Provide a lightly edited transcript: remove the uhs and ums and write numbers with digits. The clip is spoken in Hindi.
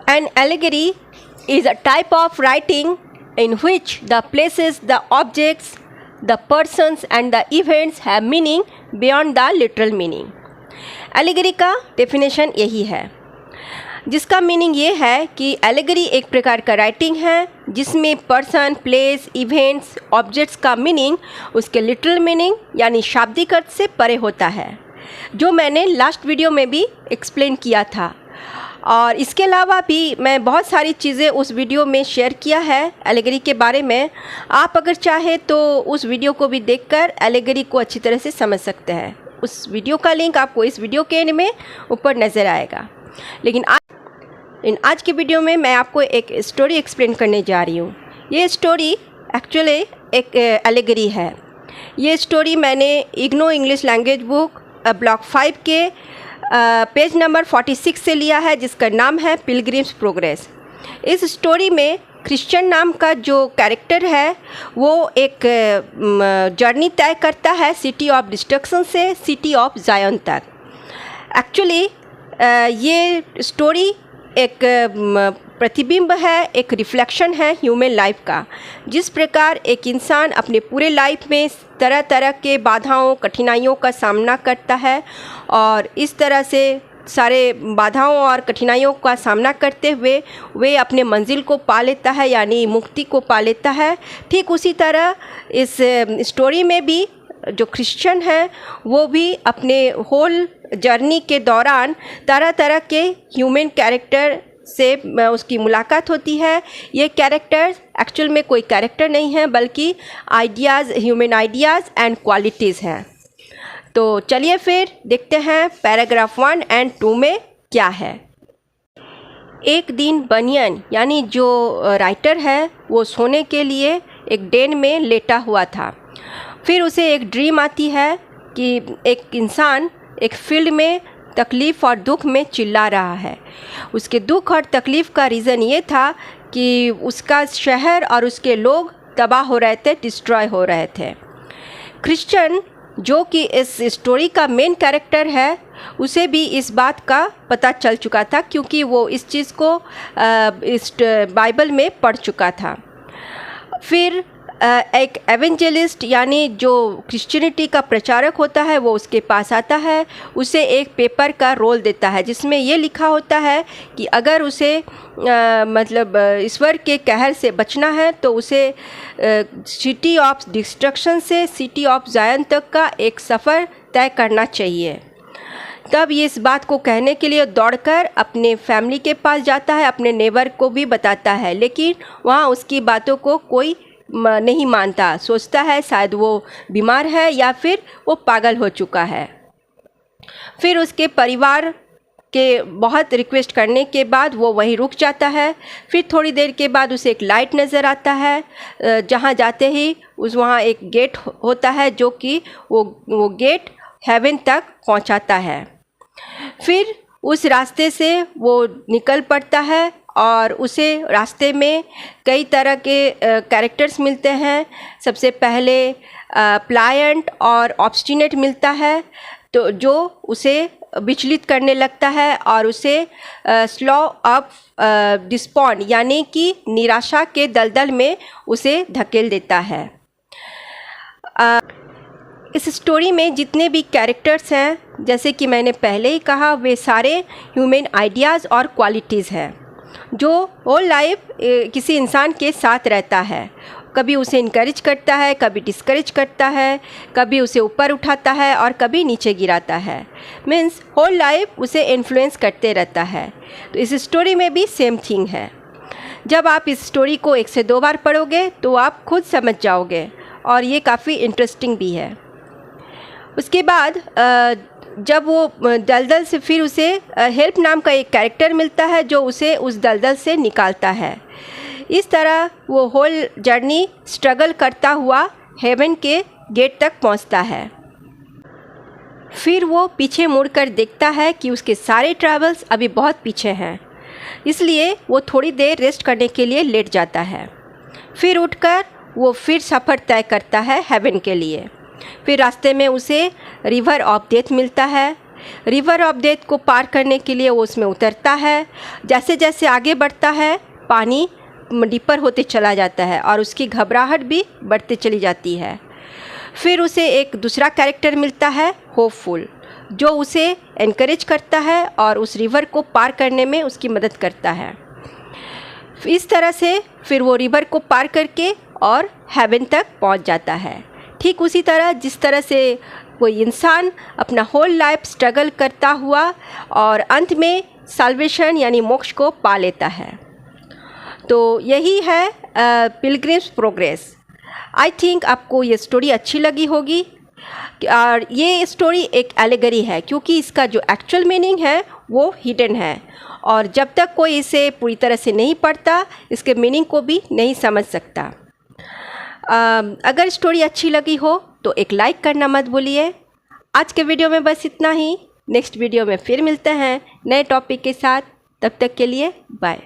An allegory is a type of writing in which the places, the objects, the persons and the events have meaning beyond the literal meaning. Allegory का डेफिनेशन यही है, जिसका मीनिंग ये है कि एलिगरी एक प्रकार का राइटिंग है जिसमें पर्सन, प्लेस, इवेंट्स, ऑब्जेक्ट्स का मीनिंग उसके लिटरल मीनिंग यानी शाब्दिक अर्थ से परे होता है, जो मैंने लास्ट वीडियो में भी एक्सप्लेन किया था। और इसके अलावा भी मैं बहुत सारी चीज़ें उस वीडियो में शेयर किया है एलिगरी के बारे में। आप अगर चाहें तो उस वीडियो को भी देखकर एलिगरी को अच्छी तरह से समझ सकते हैं। उस वीडियो का लिंक आपको इस वीडियो के एंड में ऊपर नज़र आएगा। लेकिन आज के वीडियो में मैं आपको एक स्टोरी एक्सप्लेन करने जा रही हूँ। ये स्टोरी एक्चुअली एक एलिगरी है। ये स्टोरी मैंने IGNOU English language book block 5 के पेज नंबर 46 से लिया है, जिसका नाम है पिलग्रिम्स प्रोग्रेस। इस स्टोरी में क्रिश्चियन नाम का जो कैरेक्टर है वो एक जर्नी तय करता है सिटी ऑफ डिस्ट्रक्शन से सिटी ऑफ जायन तक। एक्चुअली ये स्टोरी एक प्रतिबिंब है, एक रिफ्लेक्शन है ह्यूमन लाइफ का। जिस प्रकार एक इंसान अपने पूरे लाइफ में तरह तरह के बाधाओं, कठिनाइयों का सामना करता है और इस तरह से सारे बाधाओं और कठिनाइयों का सामना करते हुए वे अपने मंजिल को पा लेता है, यानी मुक्ति को पा लेता है। ठीक उसी तरह इस स्टोरी में भी जो क्रिश्चियन है वो भी अपने होल जर्नी के दौरान तरह तरह के ह्यूमन कैरेक्टर से उसकी मुलाकात होती है। ये कैरेक्टर्स एक्चुअल में कोई कैरेक्टर नहीं है बल्कि ideas, human ideas and qualities हैं। तो चलिए फिर देखते हैं पैराग्राफ 1 एंड 2 में क्या है। एक दिन बनियन यानी जो राइटर है वो सोने के लिए एक डेन में लेटा हुआ था। फिर उसे एक ड्रीम आती है कि एक इंसान एक फील्ड में तकलीफ़ और दुख में चिल्ला रहा है। उसके दुख और तकलीफ़ का रीज़न ये था कि उसका शहर और उसके लोग तबाह हो रहे थे, डिस्ट्रॉय हो रहे थे। क्रिश्चियन जो कि इस स्टोरी का मेन कैरेक्टर है, उसे भी इस बात का पता चल चुका था क्योंकि वो इस चीज़ को इस बाइबल में पढ़ चुका था। फिर एक एवेंजलिस्ट यानी जो क्रिश्चियनिटी का प्रचारक होता है वो उसके पास आता है, उसे एक पेपर का रोल देता है जिसमें ये लिखा होता है कि अगर उसे मतलब ईश्वर के कहर से बचना है तो उसे सिटी ऑफ डिस्ट्रक्शन से सिटी ऑफ जायन तक का एक सफ़र तय करना चाहिए। तब ये इस बात को कहने के लिए दौड़कर अपने फैमिली के पास जाता है, अपने नेबर को भी बताता है, लेकिन वहाँ उसकी बातों को कोई नहीं मानता। सोचता है शायद वो बीमार है या फिर वो पागल हो चुका है। फिर उसके परिवार के बहुत रिक्वेस्ट करने के बाद वो वहीं रुक जाता है। फिर थोड़ी देर के बाद उसे एक लाइट नज़र आता है, जहाँ जाते ही वहाँ एक गेट होता है जो कि वो गेट हेवन तक पहुँचाता है। फिर उस रास्ते से वो निकल पड़ता है और उसे रास्ते में कई तरह के कैरेक्टर्स मिलते हैं। सबसे पहले प्लायंट और ऑब्स्टिनेट मिलता है, तो जो उसे विचलित करने लगता है और उसे स्लो अप डिस्पॉन्ड यानी कि निराशा के दलदल में उसे धकेल देता है। इस स्टोरी में जितने भी कैरेक्टर्स हैं, जैसे कि मैंने पहले ही कहा, वे सारे ह्यूमन आइडियाज़ और क्वालिटीज़ हैं जो होल लाइफ किसी इंसान के साथ रहता है। कभी उसे इनकरेज करता है, कभी डिस्करेज करता है, कभी उसे ऊपर उठाता है और कभी नीचे गिराता है। मीन्स होल लाइफ उसे इन्फ्लुएंस करते रहता है। तो इस स्टोरी में भी सेम थिंग है। जब आप इस स्टोरी को 1 से 2 बार पढ़ोगे तो आप खुद समझ जाओगे और ये काफ़ी इंटरेस्टिंग भी है। उसके बाद जब वो दलदल से फिर उसे हेल्प नाम का एक कैरेक्टर मिलता है जो उसे उस दलदल से निकालता है। इस तरह वो होल जर्नी स्ट्रगल करता हुआ हेवन के गेट तक पहुंचता है। फिर वो पीछे मुड़कर देखता है कि उसके सारे ट्रैवल्स अभी बहुत पीछे हैं, इसलिए वो थोड़ी देर रेस्ट करने के लिए लेट जाता है। फिर उठकर वो फिर सफ़र तय करता है हेवन के लिए। फिर रास्ते में उसे रिवर ऑफ डेथ मिलता है। रिवर ऑफ डेथ को पार करने के लिए वो उसमें उतरता है। जैसे जैसे आगे बढ़ता है पानी डीपर होते चला जाता है और उसकी घबराहट भी बढ़ते चली जाती है। फिर उसे एक दूसरा कैरेक्टर मिलता है होपफुल, जो उसे एनकरेज करता है और उस रिवर को पार करने में उसकी मदद करता है। इस तरह से फिर वो रिवर को पार करके और हेवन तक पहुंच जाता है। ठीक उसी तरह जिस तरह से कोई इंसान अपना होल लाइफ स्ट्रगल करता हुआ और अंत में साल्वेशन यानी मोक्ष को पा लेता है। तो यही है पिलग्रिम्स प्रोग्रेस। आई थिंक आपको ये स्टोरी अच्छी लगी होगी। और ये स्टोरी एक एलेगरी है क्योंकि इसका जो एक्चुअल मीनिंग है वो हिडन है, और जब तक कोई इसे पूरी तरह से नहीं पढ़ता इसके मीनिंग को भी नहीं समझ सकता। अगर स्टोरी अच्छी लगी हो तो एक लाइक करना मत भूलिए। आज के वीडियो में बस इतना ही। नेक्स्ट वीडियो में फिर मिलते हैं नए टॉपिक के साथ। तब तक के लिए बाय।